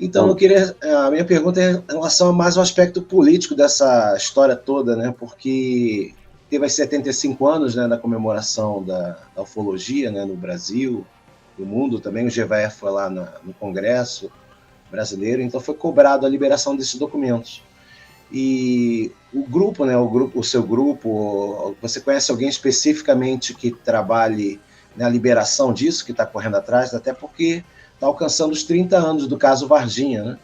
Então, a minha pergunta é em relação a mais ao aspecto político dessa história toda, né? Porque teve as 75 anos, né, da comemoração da ufologia, né, no Brasil, no mundo também. O GVE foi lá no Congresso brasileiro, então foi cobrado a liberação desses documentos. E o grupo, né, o seu grupo, você conhece alguém especificamente que trabalhe na liberação disso, que está correndo atrás, até porque está alcançando os 30 anos do caso Varginha, né?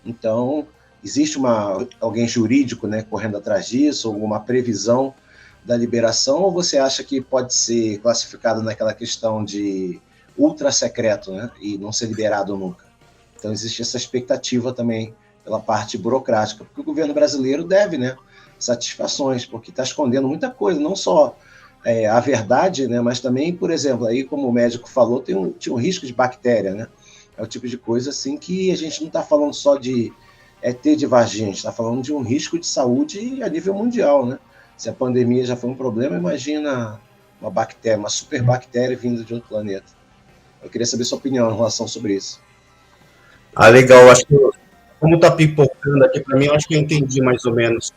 Então, existe alguém jurídico, né, correndo atrás disso, alguma previsão da liberação, ou você acha que pode ser classificado naquela questão de ultra secreto, né, e não ser liberado nunca? Então, existe essa expectativa também pela parte burocrática, porque o governo brasileiro deve, né, satisfações, porque está escondendo muita coisa, não só a verdade, né, mas também, por exemplo, aí como o médico falou, tinha um risco de bactéria, né? É o tipo de coisa assim que a gente não está falando só de ET de Varginha, a gente está falando de um risco de saúde a nível mundial, né? Se a pandemia já foi um problema, imagina uma bactéria, uma superbactéria vinda de outro planeta. Eu queria saber sua opinião em relação sobre isso. Legal, acho que como está pipocando aqui para mim, eu acho que eu entendi mais ou menos.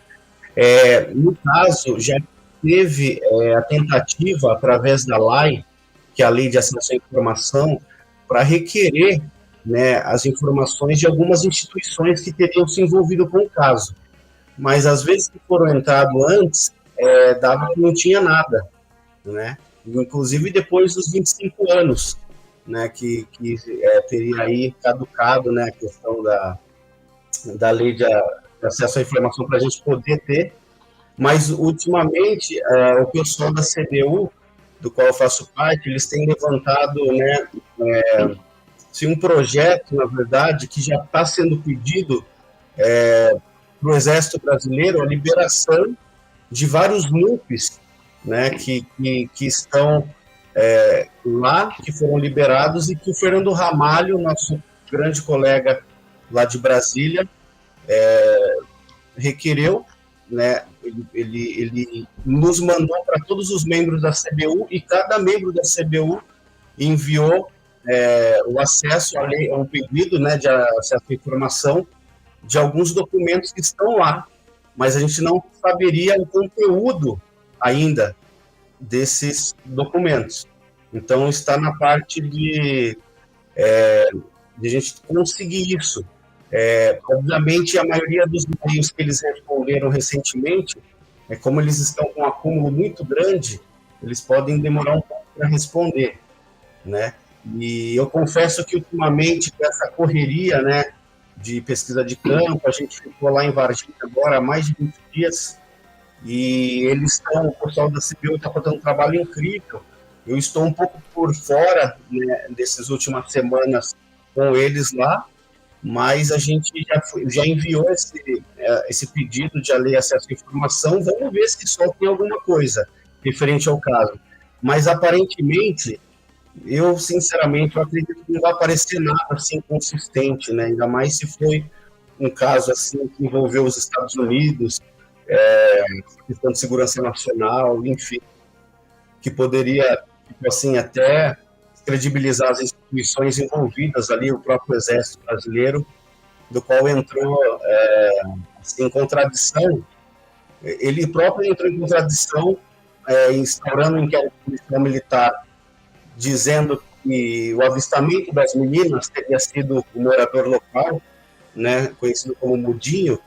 No caso, já teve a tentativa, através da LAI, que é a Lei de Acesso à Informação, para requerer, né, as informações de algumas instituições que teriam se envolvido com o caso. Mas, às vezes, que foram entrado antes, dava que não tinha nada, né? Inclusive depois dos 25 anos, né, que teria aí caducado, né, a questão da Lei de Acesso à Informação para a gente poder ter. Mas, ultimamente, o pessoal da CBU, do qual eu faço parte, eles têm levantado, né, um projeto, na verdade, que já está sendo pedido para o Exército Brasileiro a liberação de vários NUPs, né, que estão lá, que foram liberados, e que o Fernando Ramalho, nosso grande colega lá de Brasília, requereu, né, ele nos mandou para todos os membros da CBU, e cada membro da CBU enviou o acesso à lei, um pedido, né, de acesso à informação de alguns documentos que estão lá, mas a gente não saberia o conteúdo ainda desses documentos. Então, está na parte de a gente conseguir isso. Obviamente, a maioria dos e-mails que eles responderam recentemente, como eles estão com um acúmulo muito grande, eles podem demorar um pouco para responder, né? E eu confesso que, ultimamente, com essa correria, né, de pesquisa de campo, a gente ficou lá em Varginha agora há mais de 20 dias, e o pessoal da CBU está fazendo um trabalho incrível. Eu estou um pouco por fora, né, dessas últimas semanas com eles lá, mas a gente já enviou esse pedido de lei de acesso à informação. Vamos ver se só tem alguma coisa referente ao caso. Mas, aparentemente, eu, sinceramente, eu acredito que não vai aparecer nada assim consistente, né? Ainda mais se foi um caso assim que envolveu os Estados Unidos, questão de segurança nacional, enfim, que poderia, tipo assim, até credibilizar as instituições envolvidas ali, o próprio Exército Brasileiro, do qual entrou em contradição. Ele próprio entrou em contradição, instaurando um inquérito policial militar, dizendo que o avistamento das meninas teria sido o morador local, né, conhecido como Mudinho,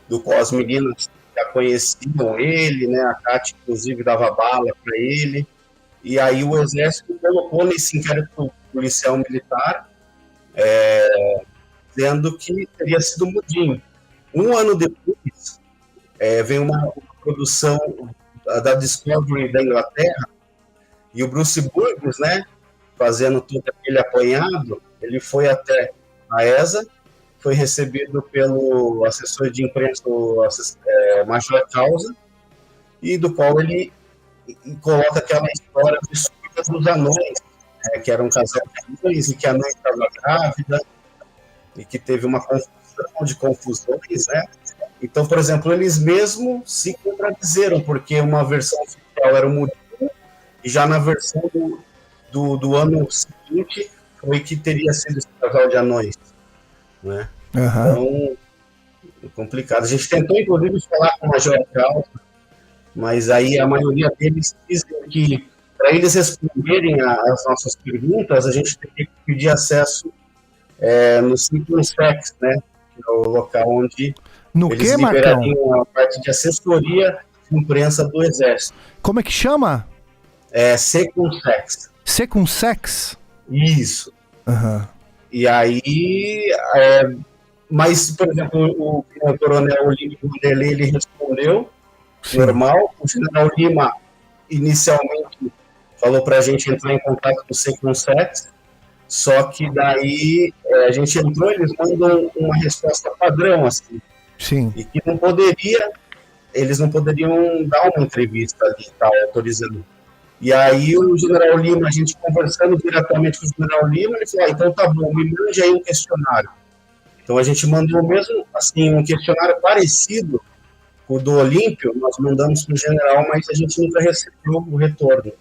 do qual as meninas já conheciam ele, né, a Cátia, inclusive, dava bala para ele, e aí o Exército colocou nesse inquérito policial militar, dizendo que teria sido Mudinho. Um ano depois, vem uma produção da Discovery da Inglaterra, e o Bruce Burgos, né, fazendo todo aquele apanhado, ele foi até a ESA, foi recebido pelo assessor de imprensa, o Major Causa, e do qual ele coloca aquela história dos surdas dos anões, que era um casal de anões, e que a anões estava grávida, e que teve uma confusão de confusões, né? Então, por exemplo, eles mesmos se contradizeram, porque uma versão oficial era o Mudinho, e já na versão do ano seguinte foi que teria sido esse casal de anões. né? Uhum. Então, é complicado. A gente tentou, inclusive, falar com o Major Caldo, mas aí a maioria deles dizem que, para eles responderem às nossas perguntas, a gente tem que pedir acesso no Circunsex, né? Que é o local onde No eles que, liberariam Marcão? a parte de assessoria de imprensa do Exército. Como é que chama? Circunsex. Circunsex? Isso. Uhum. E aí, mas, por exemplo, o coronel Olímpio Vanderlei, ele respondeu, Sim. normal. O general Lima, inicialmente, falou para a gente entrar em contato com o Circunsex, só que daí a gente entrou, eles mandam uma resposta padrão, assim, Sim. e que eles não poderiam dar uma entrevista ali, tal, autorizando. E aí o general Lima, a gente conversando diretamente com o general Lima, ele falou, então tá bom, me mande aí um questionário. Então a gente mandou mesmo, assim, um questionário parecido com o do Olímpio, nós mandamos para o general, mas a gente nunca recebeu o retorno.